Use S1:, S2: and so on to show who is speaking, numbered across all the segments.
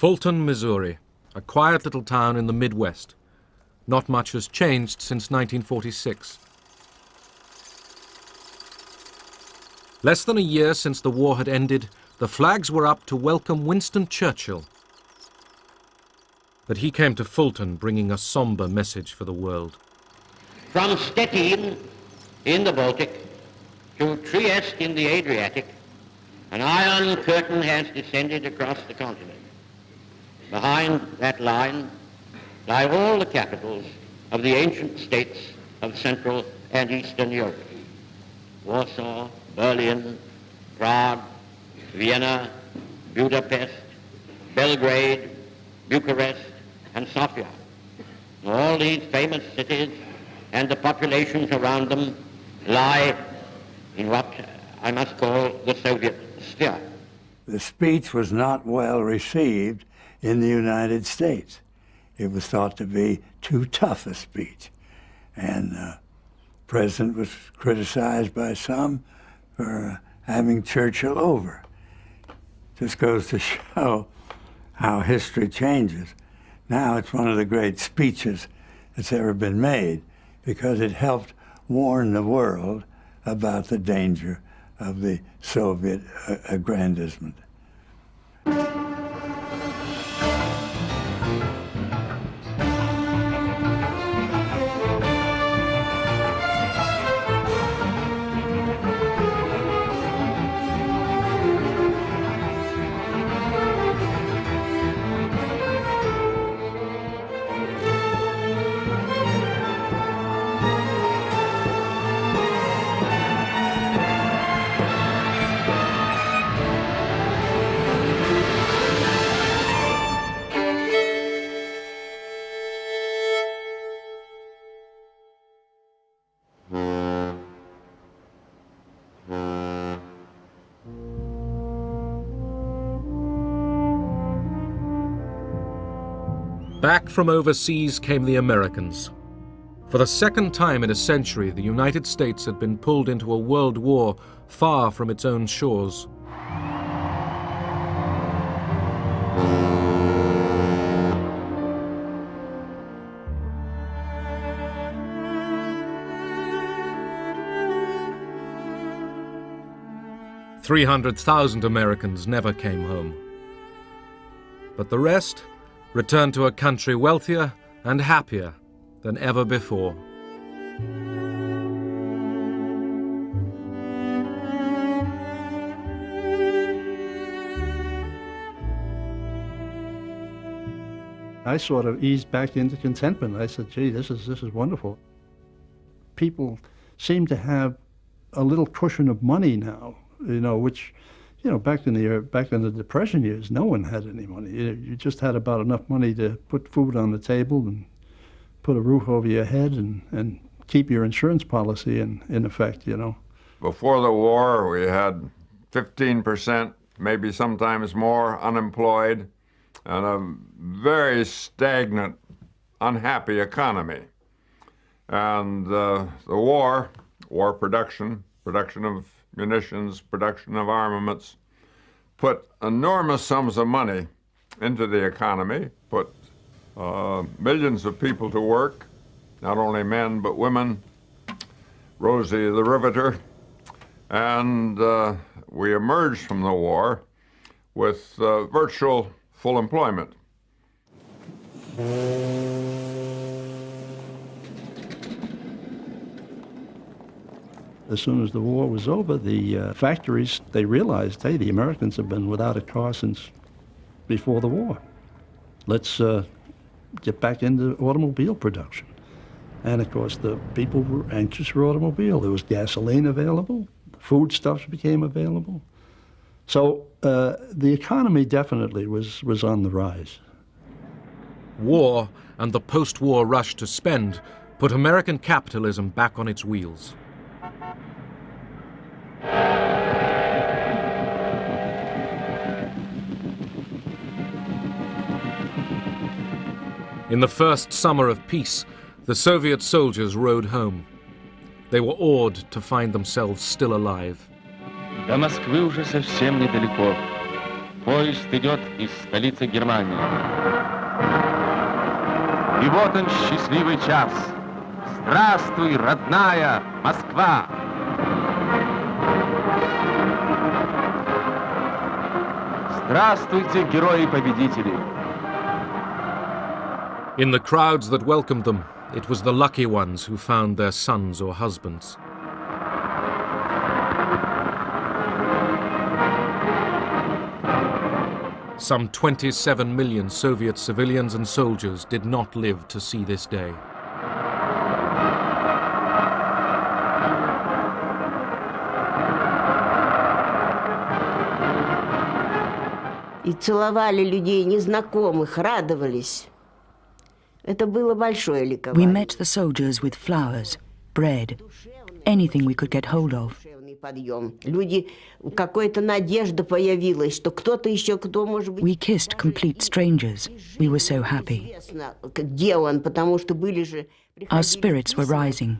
S1: Fulton, Missouri, a quiet little town in the Midwest. Not much has changed since 1946. Less than a year since the war had ended, the flags were up to welcome Winston Churchill. But he came to Fulton bringing a somber message for the world.
S2: From Stettin in the Baltic to Trieste in the Adriatic, an iron curtain has descended across the continent. Behind that line lie all the capitals of the ancient states of Central and Eastern Europe. Warsaw, Berlin, Prague, Vienna, Budapest, Belgrade, Bucharest, and Sofia. All these famous cities and the populations around them lie in what I must call the Soviet sphere.
S3: The speech was not well received in the United States. It was thought to be too tough a speech. And the president was criticized by some for having Churchill over. Just goes to show how history changes. Now it's one of the great speeches that's ever been made because it helped warn the world about the danger of the Soviet aggrandizement.
S1: Back from overseas came the Americans. For the second time in a century, the United States had been pulled into a world war far from its own shores. "300,000 Americans never came home. But the rest returned to a country wealthier and happier than ever before."
S4: I sort of eased back into contentment. I said, gee, this is wonderful. People seem to have a little cushion of money now, which, back in the Depression years, no one had any money. You just had about enough money to put food on the table and put a roof over your head and keep your insurance policy in effect,
S5: Before the war, we had 15%, maybe sometimes more, unemployed, and a very stagnant, unhappy economy. And the war production of munitions, production of armaments, put enormous sums of money into the economy, put millions of people to work, not only men but women, Rosie the Riveter, and we emerged from the war with virtual full employment.
S4: As soon as the war was over, the factories, they realized, hey, the Americans have been without a car since before the war. Let's get back into automobile production. And of course, the people were anxious for automobile. There was gasoline available, foodstuffs became available. So the economy definitely was on the rise.
S1: War and the post-war rush to spend put American capitalism back on its wheels. In the first summer of peace, the Soviet soldiers rode home. They were awed to find themselves still alive.
S6: До Москвы уже совсем недалеко. Поезд идет из столицы Германии. И вот он, счастливый час. Здравствуй, родная Москва! Здравствуйте, герои-победители!
S1: In the crowds that welcomed them, it was the lucky ones who found their sons or husbands. Some 27 million Soviet civilians and soldiers did not live to see this day.
S7: И целовали людей незнакомых, радовались. Это было большое ликование.
S8: We met the soldiers with flowers, bread, anything we could get hold of.
S7: Люди, какая-то надежда появилась, что кто-то еще, кто может быть...
S8: We kissed complete strangers. We were so happy.
S7: Где он, потому что были же...
S8: Our spirits were rising.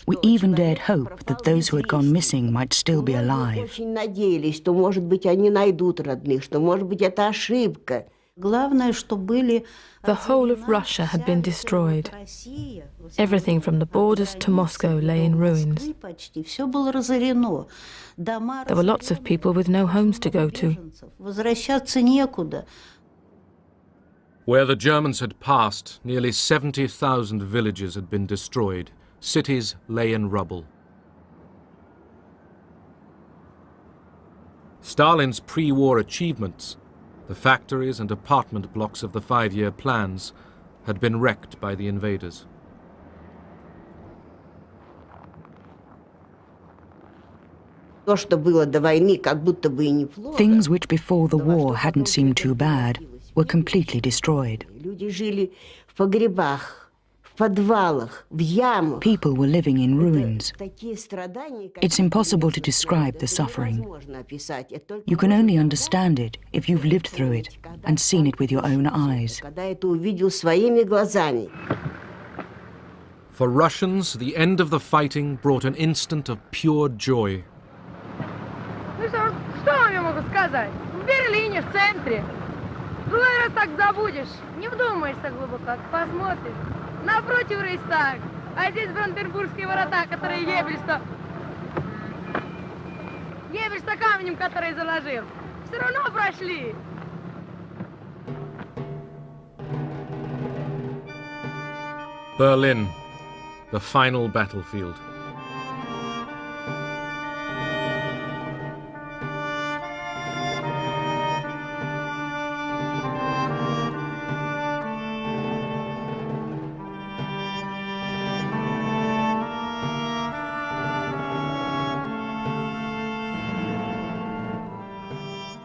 S8: We even dared hope that those who had gone missing might still be alive.
S7: Очень надеялись, что, может быть, они найдут родных, что, может быть, это ошибка.
S9: Главное, что были...
S10: The whole of Russia had been destroyed. Everything from the borders to Moscow lay in ruins.
S9: Все было разорено.
S10: There were lots of people with no homes to go to.
S9: Возвращаться некуда.
S1: Where the Germans had passed, nearly 70,000 villages had been destroyed. Cities lay in rubble. Stalin's pre-war achievements, the factories and apartment blocks of the 5-year plans, had been wrecked by the invaders.
S7: То, что было до войны, как будто бы и неплохо.
S8: Things which before the war hadn't seemed too bad were completely destroyed.
S7: Люди жили в погребах, в подвалах, в ямах.
S8: People were living in ruins. It's impossible to describe the suffering. You can only understand it if you've lived through it and seen it with your own eyes.
S7: Когда это увидел своими глазами.
S1: For Russians, the end of the fighting brought an instant of pure joy.
S11: Ну что вам я могу сказать? В Берлине, в центре. Другой раз так забудешь, не вдумаешься глубоко, посмотришь. Напротив Рейхстаг, а здесь Бранденбургские ворота, которые Еббельс-то камнем, который заложил. Все равно прошли.
S1: Berlin, the final battlefield.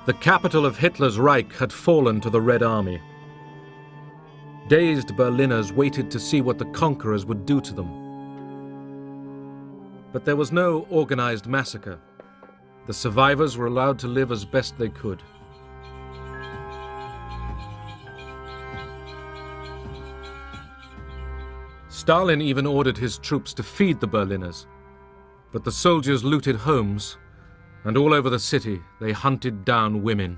S1: The capital of Hitler's Reich had fallen to the Red Army. Dazed Berliners waited to see what the conquerors would do to them. But there was no organized massacre. The survivors were allowed to live as best they could. Stalin even ordered his troops to feed the Berliners, but the soldiers looted homes, and all over the city they hunted down women.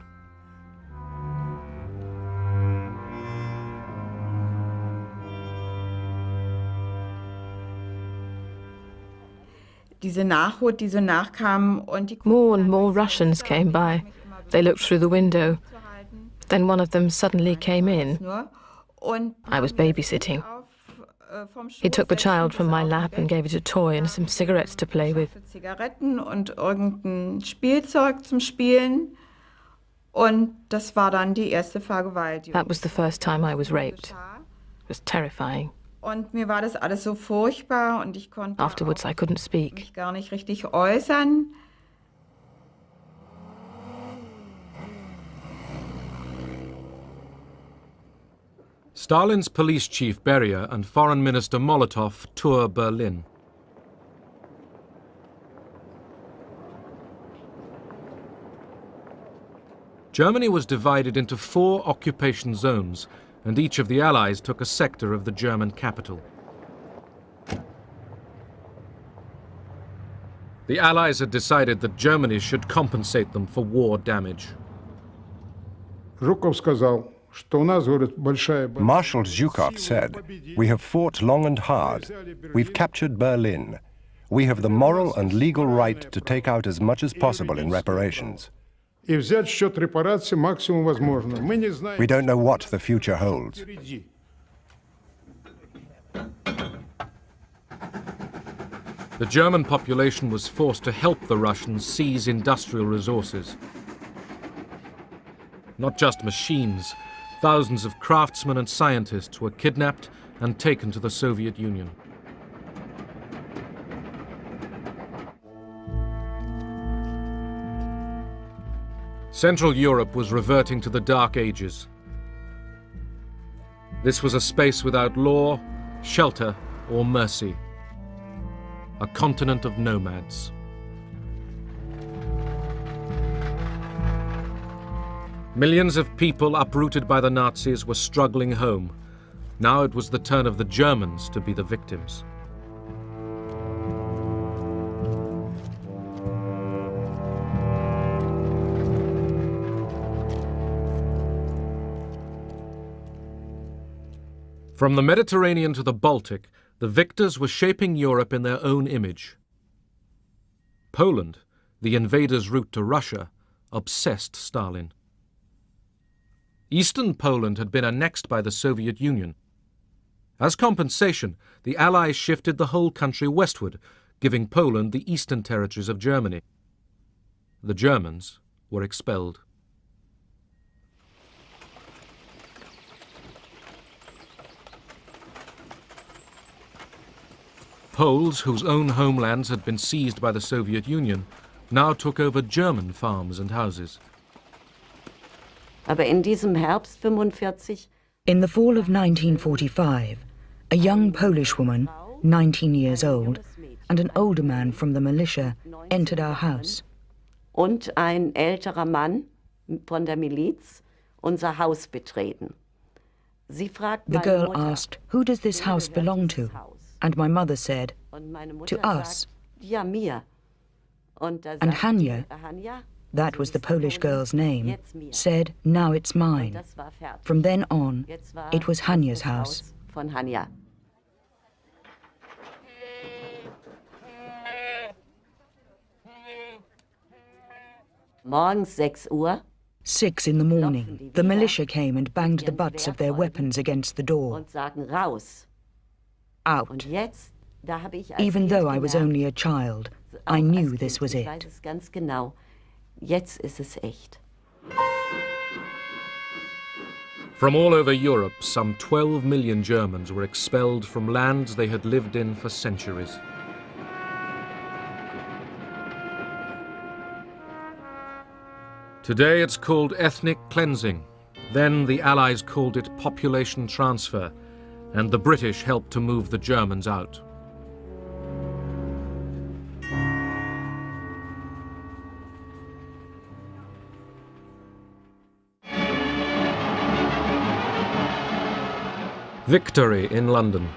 S10: More and more Russians came by. They looked through the window. Then one of them suddenly came in. I was babysitting. He took the child from my lap and gave it a toy and some cigarettes to play with.
S12: Und irgendein Spielzeug zum Spielen. Und das war dann die erste Vergewaltigung.
S10: That was the first time I was raped. It was terrifying.
S12: Und mir war das alles so furchtbar und ich konnte
S10: Afterwards, I couldn't speak.
S12: mich gar nicht richtig äußern.
S1: Stalin's police chief Beria and foreign minister Molotov tour Berlin. Germany was divided into 4 occupation zones, and each of the Allies took a sector of the German capital. The Allies had decided that Germany should compensate them for war damage.
S13: Marshal Zhukov said, "We have fought long and hard. We've captured Berlin. We have the moral and legal right to take out as much as possible in reparations. We don't know what the future holds."
S1: The German population was forced to help the Russians seize industrial resources. Not just machines, thousands of craftsmen and scientists were kidnapped and taken to the Soviet Union. Central Europe was reverting to the Dark Ages. This was a space without law, shelter, or mercy. A continent of nomads. Millions of people uprooted by the Nazis were struggling home. Now it was the turn of the Germans to be the victims. From the Mediterranean to the Baltic, the victors were shaping Europe in their own image. Poland, the invaders' route to Russia, obsessed Stalin. Eastern Poland had been annexed by the Soviet Union. As compensation, the Allies shifted the whole country westward, giving Poland the eastern territories of Germany. The Germans were expelled. Poles, whose own homelands had been seized by the Soviet Union, now took over German farms and houses.
S14: Aber in diesem Herbst 45
S8: In the fall of 1945, a young Polish woman, 19 years old, and an older man from the militia entered our house.
S14: und ein älterer Mann von der Miliz unser Haus betreten. Sie fragten
S8: The
S14: meine
S8: girl
S14: Mutter,
S8: asked, "Who does this house belong to?" And my mother said,
S14: und meine
S8: "To
S14: Mutter
S8: us."
S14: sagt, ja, mir. Und da
S8: And
S14: sagt
S8: Hania,
S14: die Hania,
S8: that was the Polish girl's name, said, "Now it's mine."
S14: das war fertig.
S8: From then on,
S14: Jetzt war
S8: it was Hania's
S14: das
S8: house.
S14: von Hania. Morgens 6 Uhr
S8: 6 in the morning, the militia came and banged the butts of their weapons against the door.
S14: und sagen raus.
S8: Out.
S14: Und jetzt, da habe ich als
S8: Even though I
S14: Kind
S8: was
S14: gemerkt,
S8: only a child,
S14: auch
S8: I
S14: als
S8: knew
S14: Kind,
S8: this was
S14: ich weiß
S8: it.
S14: es ganz genau. Jetzt ist es echt.
S1: From all over Europe, some 12 million Germans were expelled from lands they had lived in for centuries. Today it's called ethnic cleansing. Then the Allies called it population transfer, and the British helped to move the Germans out. Victory in London.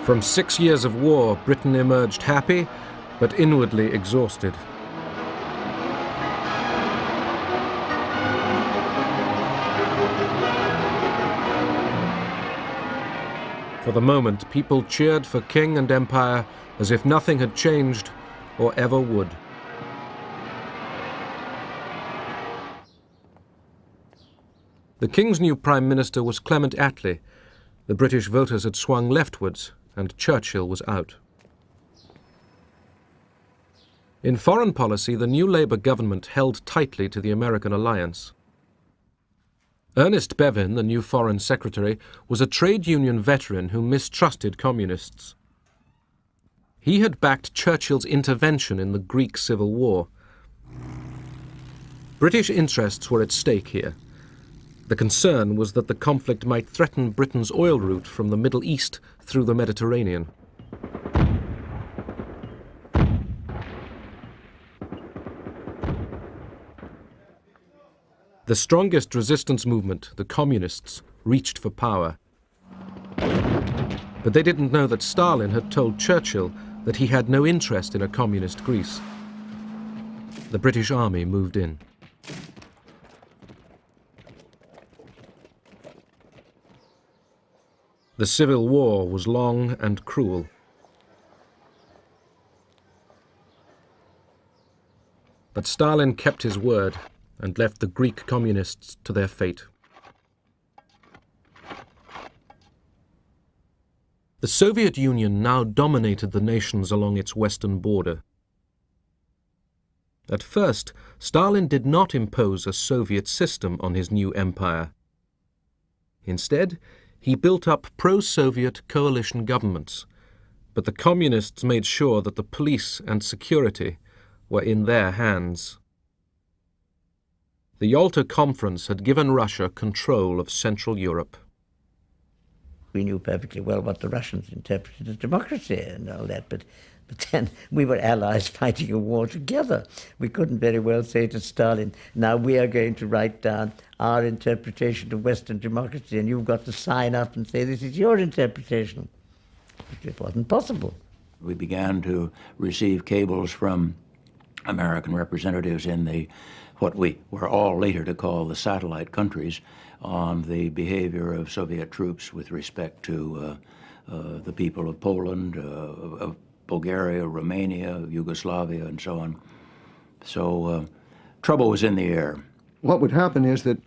S1: From 6 years of war, Britain emerged happy, but inwardly exhausted. For the moment, people cheered for king and empire as if nothing had changed or ever would. The King's new Prime Minister was Clement Attlee. The British voters had swung leftwards, and Churchill was out. In foreign policy, the new Labour government held tightly to the American alliance. Ernest Bevin, the new Foreign Secretary, was a trade union veteran who mistrusted communists. He had backed Churchill's intervention in the Greek Civil War. British interests were at stake here. The concern was that the conflict might threaten Britain's oil route from the Middle East through the Mediterranean. The strongest resistance movement, the Communists, reached for power. But they didn't know that Stalin had told Churchill that he had no interest in a communist Greece. The British Army moved in. The Civil War was long and cruel. But Stalin kept his word and left the Greek communists to their fate. The Soviet Union now dominated the nations along its western border. At first, Stalin did not impose a Soviet system on his new empire. Instead, he built up pro-Soviet coalition governments, but the communists made sure that the police and security were in their hands. The Yalta Conference had given Russia control of Central Europe.
S15: We knew perfectly well what the Russians interpreted as democracy and all that, but then we were allies fighting a war together. We couldn't very well say to Stalin, now we are going to write down our interpretation of Western democracy and you've got to sign up and say this is your interpretation. It wasn't possible.
S16: We began to receive cables from American representatives in the what we were all later to call the satellite countries on the behavior of Soviet troops with respect to the people of Poland, of Bulgaria, Romania, Yugoslavia, and so on. So trouble was in the air.
S17: What would happen is that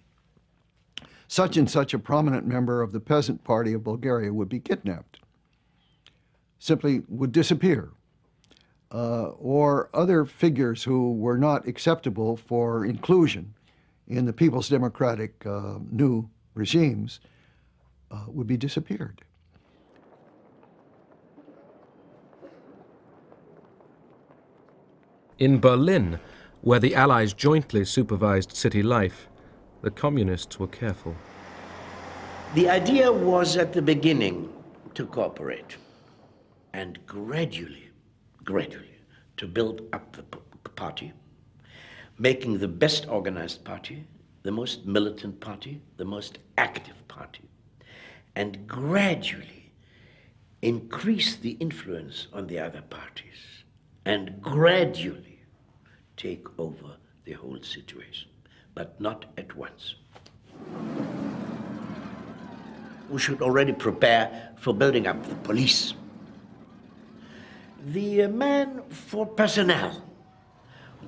S17: such and such a prominent member of the Peasant Party of Bulgaria would be kidnapped, simply would disappear. Or other figures who were not acceptable for inclusion in the People's Democratic new regimes would be disappeared.
S1: In Berlin, where the Allies jointly supervised city life, the communists were careful.
S18: The idea was at the beginning to cooperate and gradually to build up the party, making the best organized party, the most militant party, the most active party, and gradually increase the influence on the other parties, and gradually take over the whole situation, but not at once. We should already prepare for building up the police. The man for personnel,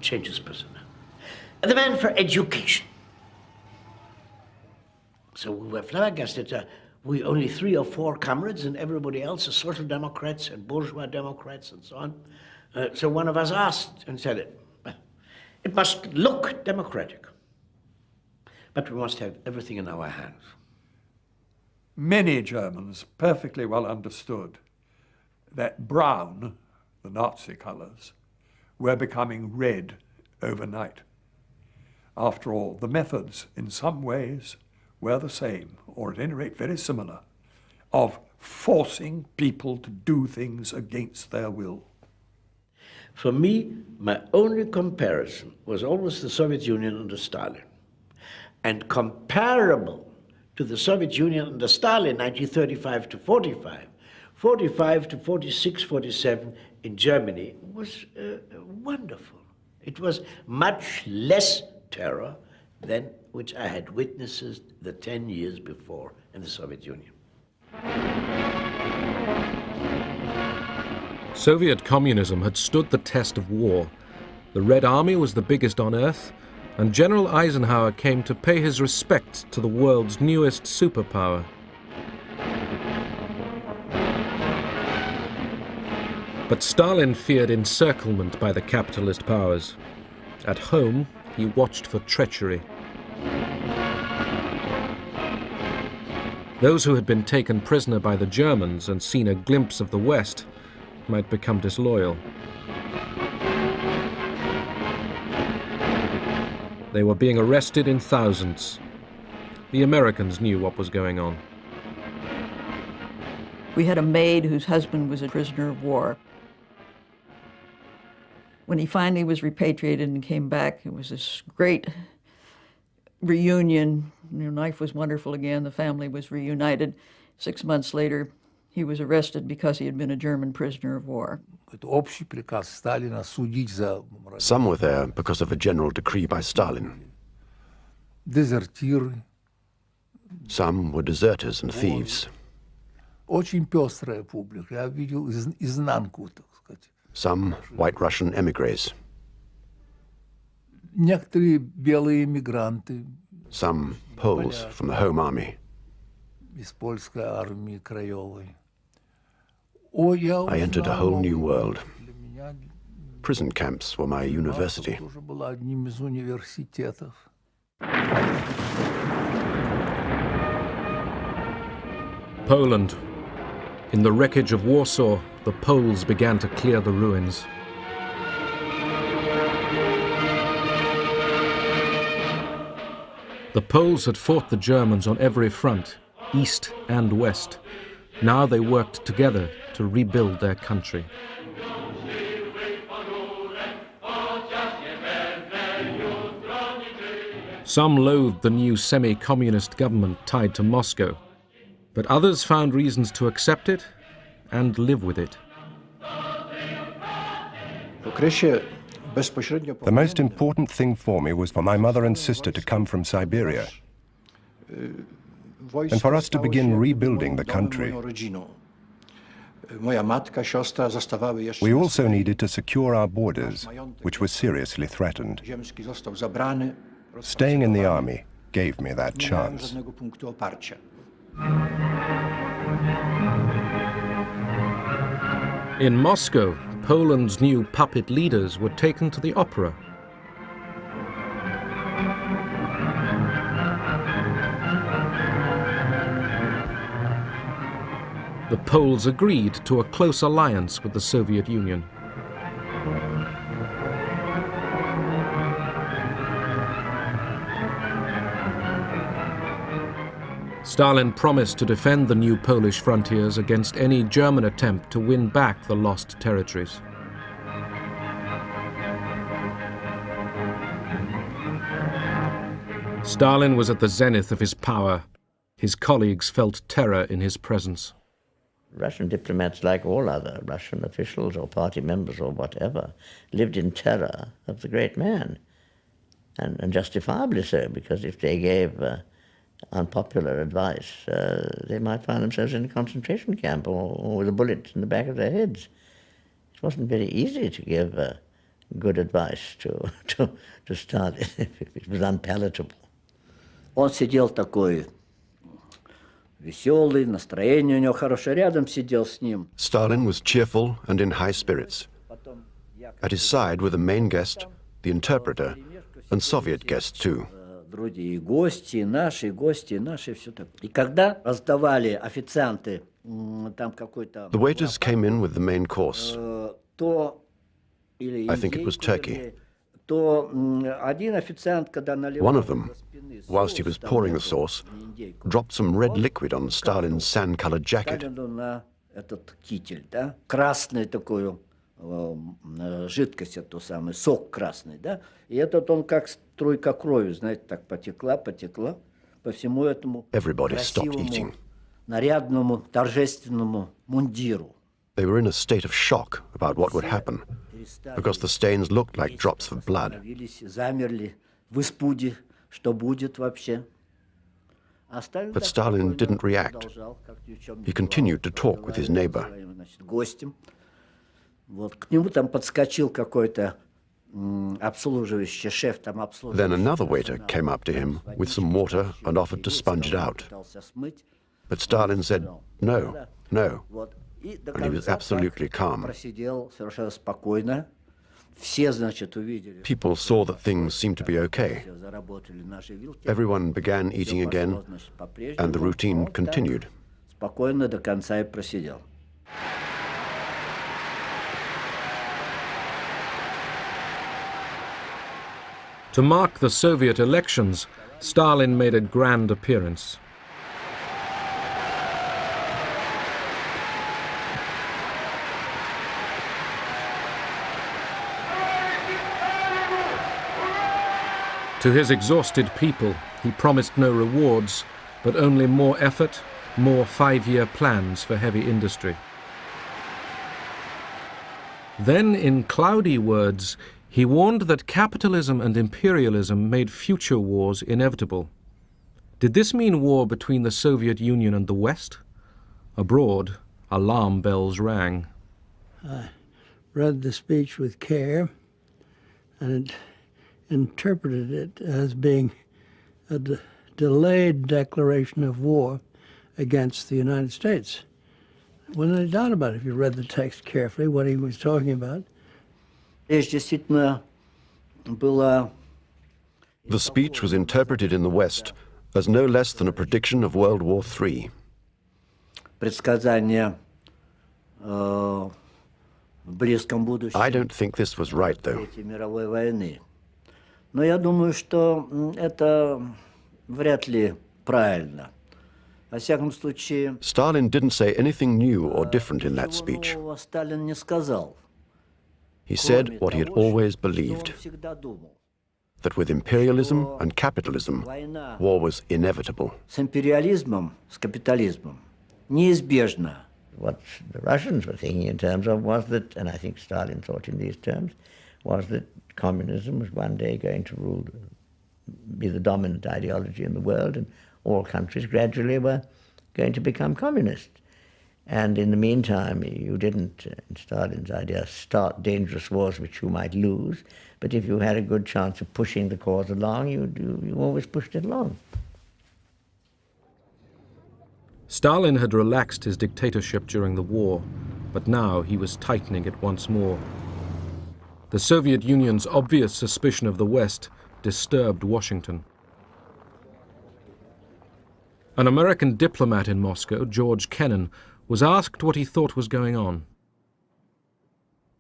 S18: changes personnel. The man for education. So we were flabbergasted. We only 3 or 4 comrades and everybody else are social democrats and bourgeois democrats and so on. So one of us asked and said, it must look democratic, but we must have everything in our hands.
S19: Many Germans perfectly well understood that brown, the Nazi colors, were becoming red overnight. After all, the methods in some ways were the same, or at any rate very similar, of forcing people to do things against their will.
S18: For me, my only comparison was always the Soviet Union under Stalin. And comparable to the Soviet Union under Stalin, 1935 to 45, 45 to 46, 47 in Germany was wonderful. It was much less terror than which I had witnessed the 10 years before in the Soviet Union.
S1: Soviet communism had stood the test of war. The Red Army was the biggest on earth, and General Eisenhower came to pay his respects to the world's newest superpower. But Stalin feared encirclement by the capitalist powers. At home, he watched for treachery. Those who had been taken prisoner by the Germans and seen a glimpse of the West might become disloyal. They were being arrested in thousands. The Americans knew what was going on.
S20: We had a maid whose husband was a prisoner of war. When he finally was repatriated and came back, it was this great reunion. Life was wonderful again. The family was reunited. 6 months later, He was arrested because he had been a German prisoner of war.
S13: Some were there because of a general decree by Stalin. Some were deserters and thieves. Some White Russian emigres. Some Poles from the Home Army. I entered a whole new world. Prison camps were my university.
S1: Poland. In the wreckage of Warsaw, the Poles began to clear the ruins. The Poles had fought the Germans on every front, east and west. Now they worked together to rebuild their country. Some loathed the new semi-communist government tied to Moscow, but others found reasons to accept it and live with it.
S13: The most important thing for me was for my mother and sister to come from Siberia, and for us to begin rebuilding the country. We also needed to secure our borders, which were seriously threatened. Staying in the army gave me that chance.
S1: In Moscow, Poland's new puppet leaders were taken to the opera. The Poles agreed to a close alliance with the Soviet Union. Stalin promised to defend the new Polish frontiers against any German attempt to win back the lost territories. Stalin was at the zenith of his power. His colleagues felt terror in his presence.
S15: Russian diplomats, like all other Russian officials or party members or whatever, lived in terror of the great man, and justifiably so, because if they gave unpopular advice, they might find themselves in a concentration camp or with a bullet in the back of their heads. It wasn't very easy to give good advice to Stalin. It was unpalatable.
S21: Он сидел такой веселый, настроение у него хорошее, рядом сидел с ним.
S13: Stalin was cheerful and in high spirits. At his side were the main guest, the interpreter, and Soviet guests too.
S21: Вроде и гости, и наши, все так. И когда раздавали официанты там какой-то...
S13: The waiters came in with the main course.
S21: То или
S13: I think it was turkey.
S21: то один официант, когда наливал...
S13: One of them, whilst he was pouring the sauce, dropped some red liquid on Stalin's sand-colored jacket.
S21: На этот китель, да? Красный такую жидкость, эту самый сок красный, да? И этот он как струйка крови, знаете, так потекла по всему этому красивому, нарядному, торжественному мундиру.
S13: They were in a state of shock about what would happen, because the stains looked like drops of blood.
S21: Замерли в испуге, что будет вообще.
S13: But Stalin didn't react. He continued to talk with his neighbor.
S21: Вот, к нему там подскочил какой-то обслуживающий шеф, там обслуживающий.
S13: Then another waiter came up to him with some water and offered to sponge it out. But Stalin said, no, no, and he was absolutely calm.
S21: Просидел совершенно спокойно. Все, значит, увидели.
S13: People saw that things seemed to be okay. Everyone began eating again, and the routine continued.
S21: Спокойно до конца и просидел.
S1: To mark the Soviet elections, Stalin made a grand appearance. To his exhausted people, he promised no rewards, but only more effort, more 5-year plans for heavy industry. Then, in cloudy words, he warned that capitalism and imperialism made future wars inevitable. Did this mean war between the Soviet Union and the West? Abroad, alarm bells rang.
S2: I read the speech with care and interpreted it as being a delayed declaration of war against the United States. Wasn't any doubt about it if you read the text carefully, what he was talking about.
S13: The speech was interpreted in the West as no less than a prediction of World War III.
S21: I
S13: don't think this was right, though.
S21: Но я думаю, что это вряд ли правильно. Во всяком случае,
S13: Stalin didn't say anything new or different in that speech.
S21: Сталин не сказал.
S13: He said what he had always believed, that with imperialism and capitalism, war was inevitable.
S21: С империализмом, с капитализмом неизбежно.
S15: What the Russians were thinking in terms of was that, and I think Stalin thought in these terms, was that communism was one day going to rule, be the dominant ideology in the world, and all countries gradually were going to become communist. And in the meantime, you didn't, in Stalin's idea, start dangerous wars which you might lose, but if you had a good chance of pushing the cause along, you always pushed it along.
S1: Stalin had relaxed his dictatorship during the war, but now he was tightening it once more. The Soviet Union's obvious suspicion of the West disturbed Washington. An American diplomat in Moscow, George Kennan, was asked what he thought was going on.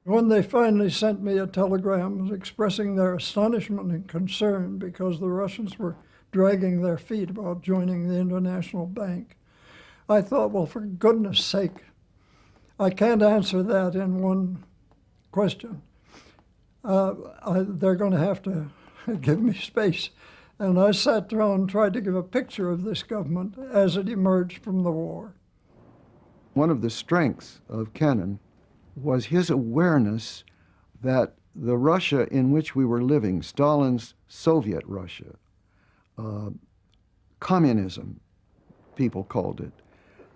S22: When they finally sent me a telegram expressing their astonishment and concern because the Russians were dragging their feet about joining the International Bank, I thought, well, for goodness sake, I can't answer that in one question. They're going to have to give me space. And I sat down and tried to give a picture of this government as it emerged from the war.
S17: One of the strengths of Kennan was his awareness that the Russia in which we were living, Stalin's Soviet Russia, communism, people called it,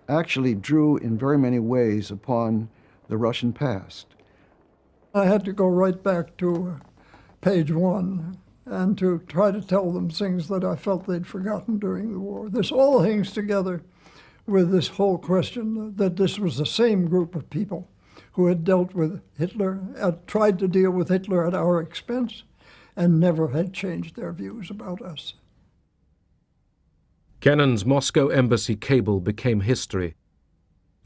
S17: actually drew in very many ways upon the Russian past.
S22: I had to go right back to page 1 and to try to tell them things that I felt they'd forgotten during the war. This all hangs together with this whole question that this was the same group of people who had dealt with Hitler, had tried to deal with Hitler at our expense, and never had changed their views about us.
S1: Kennan's Moscow embassy cable became history,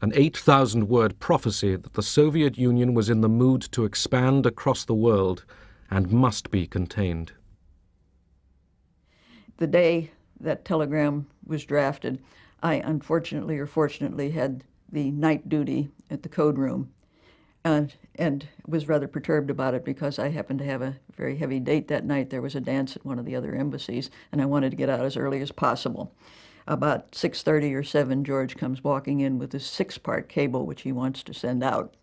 S1: an 8,000-word prophecy that the Soviet Union was in the mood to expand across the world and must be contained.
S20: The day that telegram was drafted, I unfortunately or fortunately had the night duty at the code room and was rather perturbed about it because I happened to have a very heavy date that night. There was a dance at one of the other embassies, and I wanted to get out as early as possible. About 6:30 or 7, George comes walking in with this 6-part cable which he wants to send out.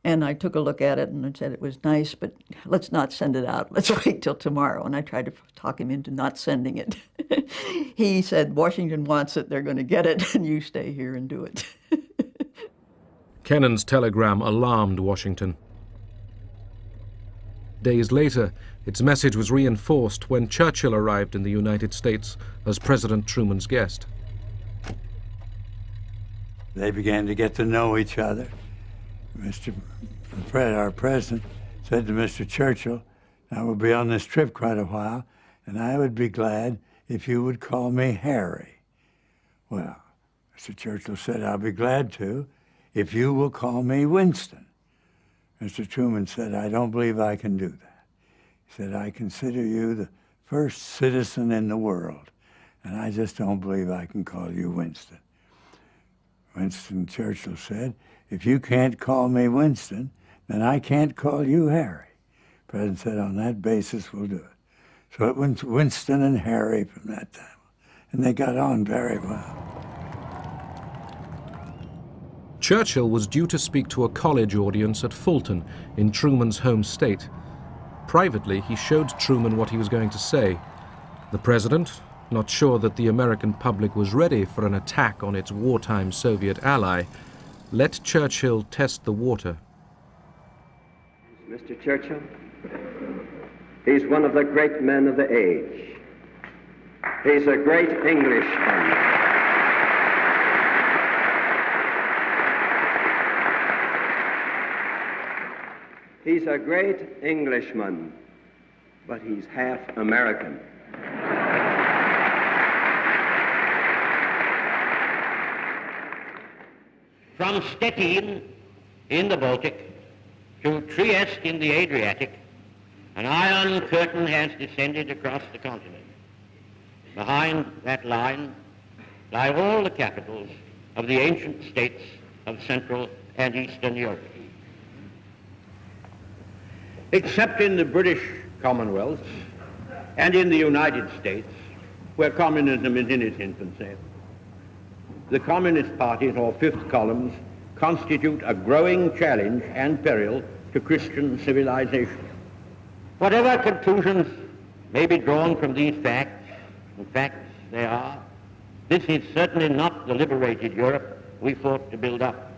S20: And I took a look at it and I said it was nice, but let's not send it out. Let's wait till tomorrow. And I tried to talk him into not sending it. He said, Washington wants it, they're going to get it, and you stay here and do it.
S1: Kennan's telegram alarmed Washington. Days later, its message was reinforced when Churchill arrived in the United States as President Truman's guest.
S3: They began to get to know each other. Our president, said to Mr. Churchill, I will be on this trip quite a while, and I would be glad if you would call me Harry. Well, Mr. Churchill said, I'll be glad to if you will call me Winston. Mr. Truman said, I don't believe I can do that. He said, I consider you the first citizen in the world, and I just don't believe I can call you Winston. Winston Churchill said, if you can't call me Winston, then I can't call you Harry. The president said, on that basis, we'll do it. So it went to Winston and Harry from that time, and they got on very well.
S1: Churchill was due to speak to a college audience at Fulton, in Truman's home state. Privately, he showed Truman what he was going to say. The president, not sure that the American public was ready for an attack on its wartime Soviet ally, let Churchill test the water.
S4: Mr. Churchill, he's one of the great men of the age. He's a great Englishman. He's a great Englishman, but he's half American.
S5: From Stettin in the Baltic to Trieste in the Adriatic, an iron curtain has descended across the continent. Behind that line lie all the capitals of the ancient states of Central and Eastern Europe. Except in the British Commonwealth and in the United States, where communism is in its infancy, the Communist parties, or fifth columns, constitute a growing challenge and peril to Christian civilization. Whatever conclusions may be drawn from these facts, and facts they are, this is certainly not the liberated Europe we fought to build up,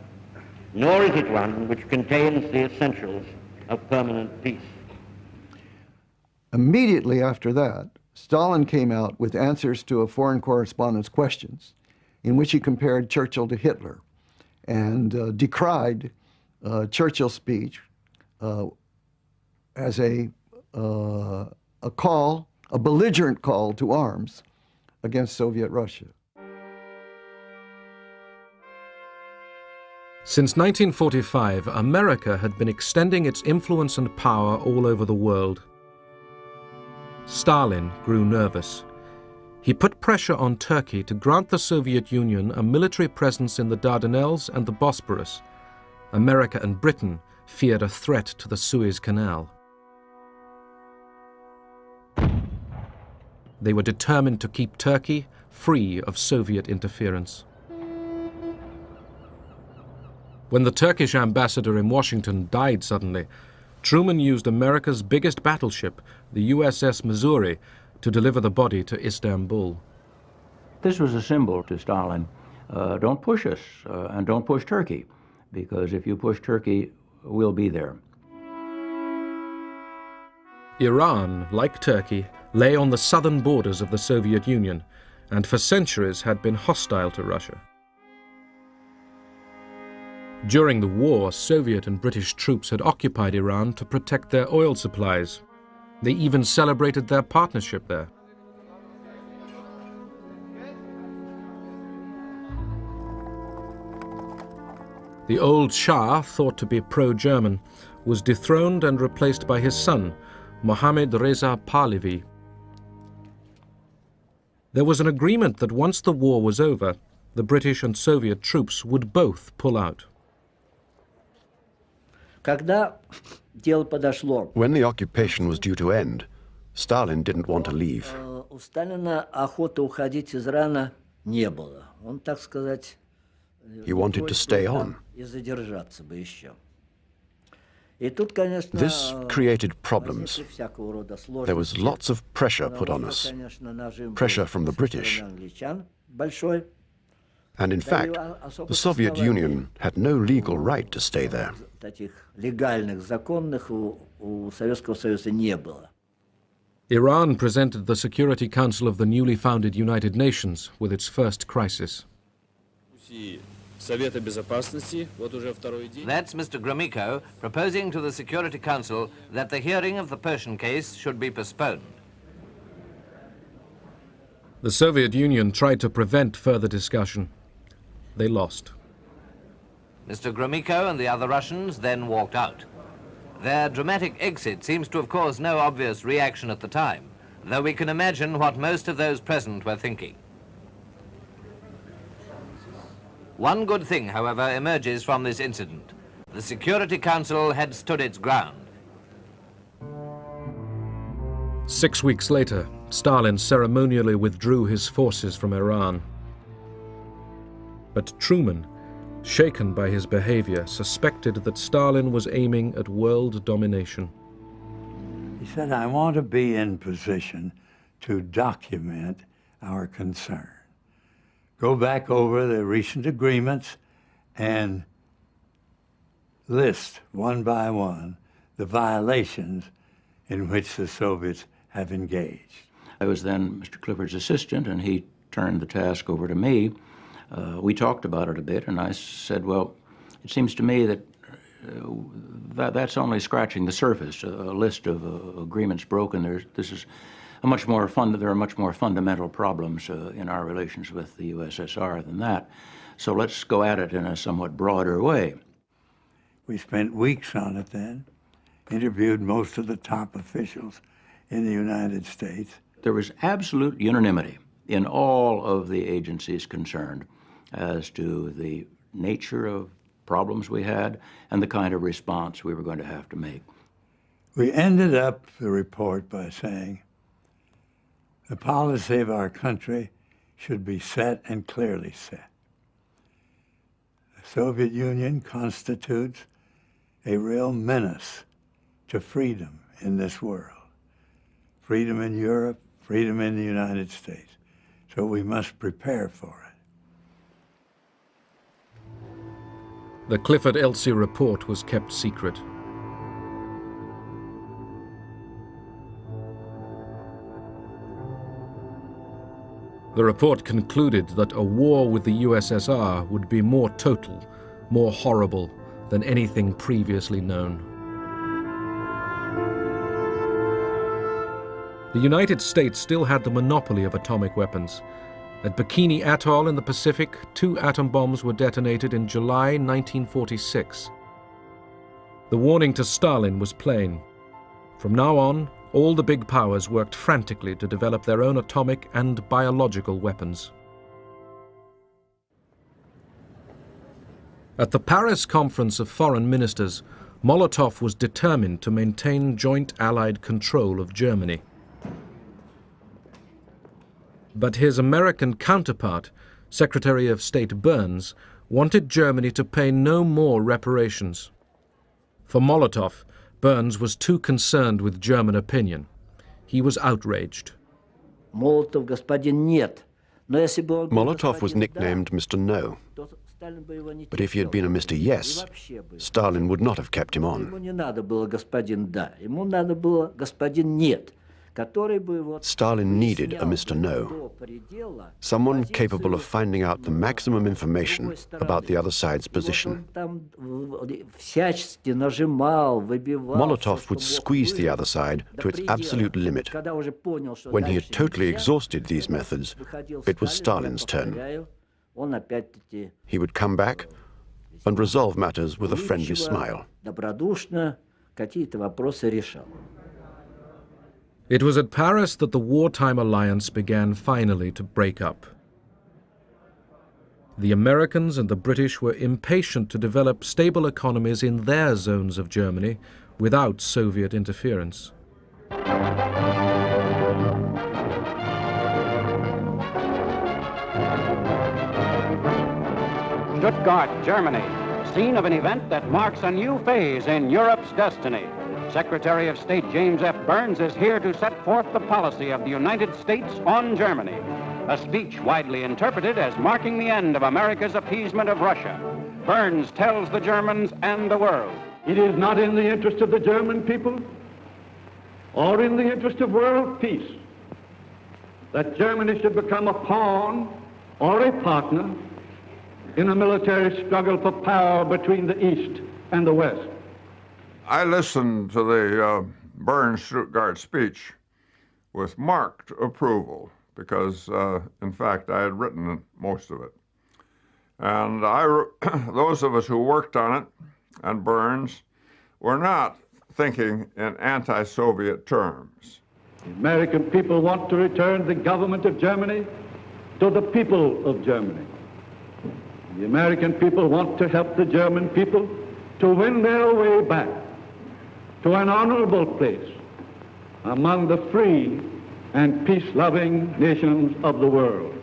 S5: nor is it one which contains the essentials of permanent peace.
S17: Immediately after that, Stalin came out with answers to a foreign correspondent's questions, in which he compared Churchill to Hitler and decried Churchill's speech as a belligerent call to arms against Soviet Russia.
S1: Since 1945, America had been extending its influence and power all over the world. Stalin grew nervous. He put pressure on Turkey to grant the Soviet Union a military presence in the Dardanelles and the Bosporus. America and Britain feared a threat to the Suez Canal. They were determined to keep Turkey free of Soviet interference. When the Turkish ambassador in Washington died suddenly, Truman used America's biggest battleship, the USS Missouri, to deliver the body to Istanbul.
S16: This was a symbol to Stalin. Don't push us, and don't push Turkey, because if you push Turkey, we'll be there.
S1: Iran, like Turkey, lay on the southern borders of the Soviet Union, and for centuries had been hostile to Russia. During the war, Soviet and British troops had occupied Iran to protect their oil supplies. They even celebrated their partnership there. The old Shah, thought to be pro-German, was dethroned and replaced by his son, Mohammad Reza Pahlavi. There was an agreement that once the war was over, the British and Soviet troops would both pull out.
S13: When the occupation was due to end, Stalin didn't want to leave. He wanted to stay on. This created problems. There was lots of pressure put on us, pressure from the British. And in fact, the Soviet Union had no legal right to stay there.
S1: Iran presented the Security Council of the newly founded United Nations with its first crisis.
S23: That's Mr. Gromyko proposing to the Security Council that the hearing of the Persian case should be postponed.
S1: The Soviet Union tried to prevent further discussion. They lost.
S23: Mr. Gromyko and the other Russians then walked out. Their dramatic exit seems to have caused no obvious reaction at the time, though we can imagine what most of those present were thinking. One good thing, however, emerges from this incident. The Security Council had stood its ground.
S1: 6 weeks later, Stalin ceremonially withdrew his forces from Iran. But Truman, shaken by his behavior, suspected that Stalin was aiming at world domination.
S3: He said, I want to be in position to document our concern. Go back over the recent agreements and list one by one the violations in which the Soviets have engaged.
S16: I was then Mr. Clifford's assistant, and he turned the task over to me. We talked about it a bit, and I said, well, it seems to me that that's only scratching the surface. A list of agreements broken. There are much more fundamental problems in our relations with the USSR than that. So let's go at it in a somewhat broader way.
S3: We spent weeks on it then, interviewed most of the top officials in the United States.
S16: There was absolute unanimity in all of the agencies concerned as to the nature of problems we had and the kind of response we were going to have to make.
S3: We ended up the report by saying, the policy of our country should be set and clearly set. The Soviet Union constitutes a real menace to freedom in this world. Freedom in Europe, freedom in the United States. So we must prepare for it.
S1: The Clifford-Elsie report was kept secret. The report concluded that a war with the USSR would be more total, more horrible than anything previously known. The United States still had the monopoly of atomic weapons. At Bikini Atoll in the Pacific, 2 atom bombs were detonated in July 1946. The warning to Stalin was plain. From now on, all the big powers worked frantically to develop their own atomic and biological weapons. At the Paris Conference of Foreign Ministers, Molotov was determined to maintain joint Allied control of Germany. But his American counterpart, Secretary of State Burns, wanted Germany to pay no more reparations. For Molotov, Burns was too concerned with German opinion. He was outraged.
S21: Molotov
S13: was nicknamed Mr. No. But if he had been a Mr. Yes, Stalin would not have kept him on. Stalin needed a Mr. No, someone capable of finding out the maximum information about the other side's position. Molotov would squeeze the other side to its absolute limit. When he had totally exhausted these methods, it was Stalin's turn. He would come back and resolve matters with a friendly smile.
S1: It was at Paris that the wartime alliance began finally to break up. The Americans and the British were impatient to develop stable economies in their zones of Germany without Soviet interference.
S6: Stuttgart, Germany, scene of an event that marks a new phase in Europe's destiny. Secretary of State James F. Burns is here to set forth the policy of the United States on Germany, a speech widely interpreted as marking the end of America's appeasement of Russia. Burns tells the Germans and the world,
S7: it is not in the interest of the German people or in the interest of world peace that Germany should become a pawn or a partner in a military struggle for power between the East and the West.
S9: I listened to the Burns Stuttgart speech with marked approval because, in fact, I had written most of it. And those of us who worked on it, and Burns, were not thinking in anti-Soviet terms.
S7: The American people want to return the government of Germany to the people of Germany. The American people want to help the German people to win their way back to an honorable place among the free and peace-loving nations of the world.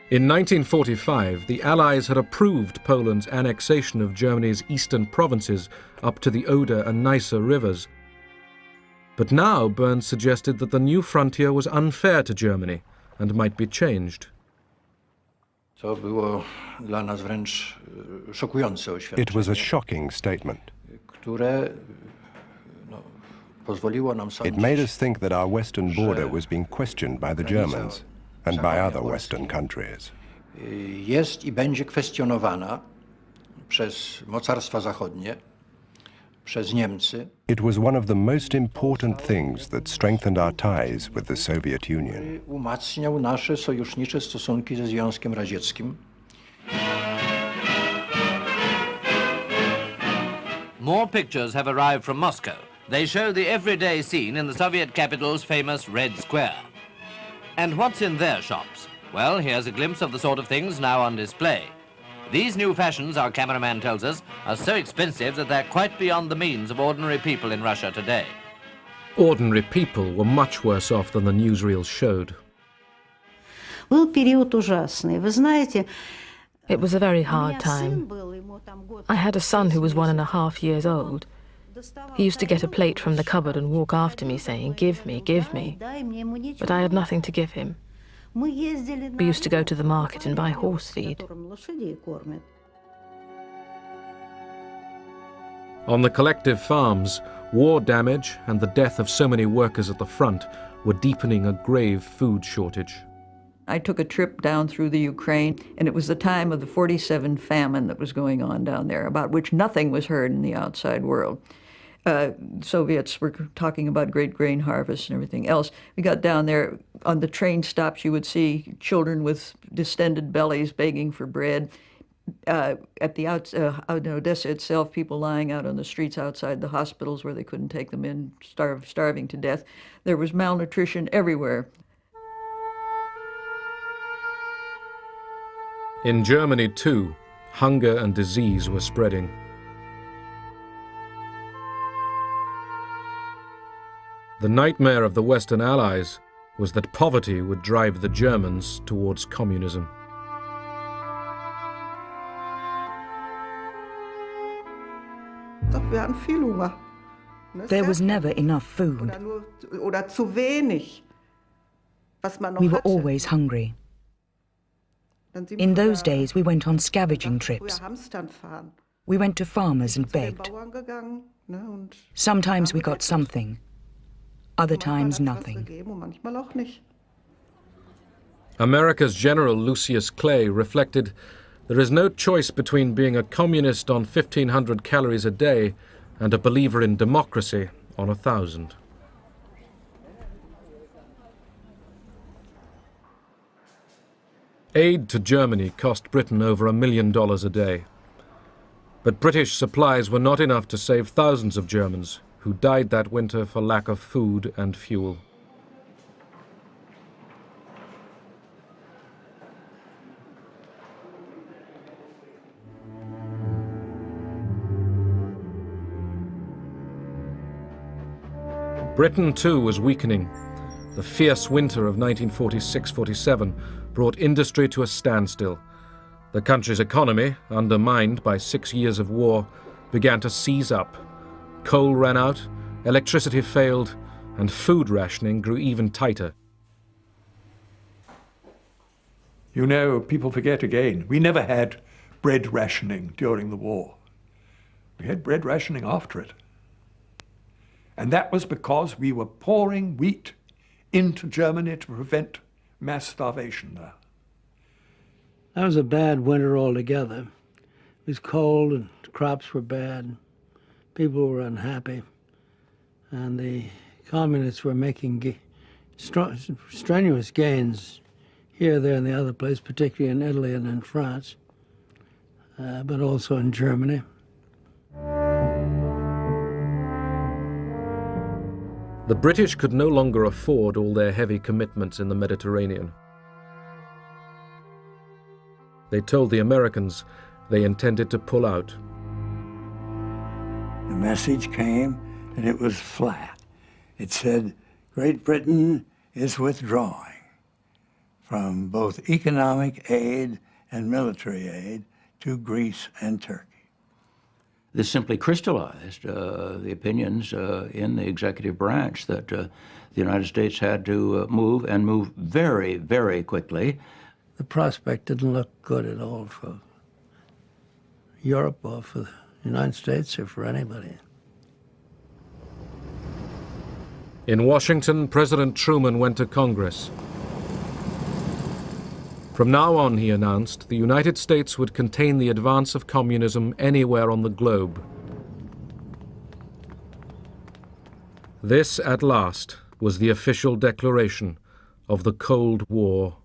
S1: In 1945, the Allies had approved Poland's annexation of Germany's eastern provinces up to the Oder and Neisse rivers. But now Burns suggested that the new frontier was unfair to Germany and might be changed.
S10: It was a shocking statement. It made us think that our western border was being questioned by the Germans and by other Western countries.
S11: Jest I będzie kwestionowana przez mocarstwa zachodnie, przez Niemcy.
S10: It was one of the most important things that strengthened our ties with the Soviet Union.
S11: Umacniał nasze sojusznicze stosunki ze Związkiem Radzieckim.
S23: More pictures have arrived from Moscow. They show the everyday scene in the Soviet capital's famous Red Square. And what's in their shops? Well, here's a glimpse of the sort of things now on display. These new fashions, our cameraman tells us, are so expensive that they're quite beyond the means of ordinary people in Russia today.
S1: Ordinary people were much worse off than the newsreels showed.
S12: It was a very hard time. I had a son who was 1.5 years old. He used to get a plate from the cupboard and walk after me saying, "Give me, give me." But I had nothing to give him. We used to go to the market and buy horse feed.
S1: On the collective farms, war damage and the death of so many workers at the front were deepening a grave food shortage.
S20: I took a trip down through the Ukraine, and it was the time of the 47 famine that was going on down there, about which nothing was heard in the outside world. Soviets were talking about great grain harvests and everything else. We got down there, on the train stops you would see children with distended bellies begging for bread. Out in Odessa itself, people lying out on the streets outside the hospitals where they couldn't take them in, starving to death. There was malnutrition everywhere.
S1: In Germany, too, hunger and disease were spreading. The nightmare of the Western Allies was that poverty would drive the Germans towards communism.
S8: There was never enough food. We were always hungry. In those days, we went on scavenging trips. We went to farmers and begged. Sometimes we got something, other times nothing.
S1: America's General Lucius Clay reflected, "There is no choice between being a communist on 1,500 calories a day and a believer in democracy on 1,000. Aid to Germany cost Britain over $1 million a day. But British supplies were not enough to save thousands of Germans who died that winter for lack of food and fuel. Britain, too, was weakening. The fierce winter of 1946-47 brought industry to a standstill. The country's economy, undermined by 6 years of war, began to seize up. Coal ran out, electricity failed, and food rationing grew even tighter.
S19: You know, people forget again, we never had bread rationing during the war. We had bread rationing after it. And that was because we were pouring wheat into Germany to prevent mass starvation there.
S2: That was a bad winter altogether. It was cold and crops were bad. People were unhappy. And the communists were making strenuous gains here, there, and the other place, particularly in Italy and in France, but also in Germany.
S1: The British could no longer afford all their heavy commitments in the Mediterranean. They told the Americans they intended to pull out.
S3: The message came, and it was flat. It said, Great Britain is withdrawing from both economic aid and military aid to Greece and Turkey.
S16: This simply crystallized the opinions in the executive branch that the United States had to move, and move very, very quickly.
S2: The prospect didn't look good at all for Europe or for the United States or for anybody.
S1: In Washington, President Truman went to Congress. From now on, he announced, the United States would contain the advance of communism anywhere on the globe. This, at last, was the official declaration of the Cold War.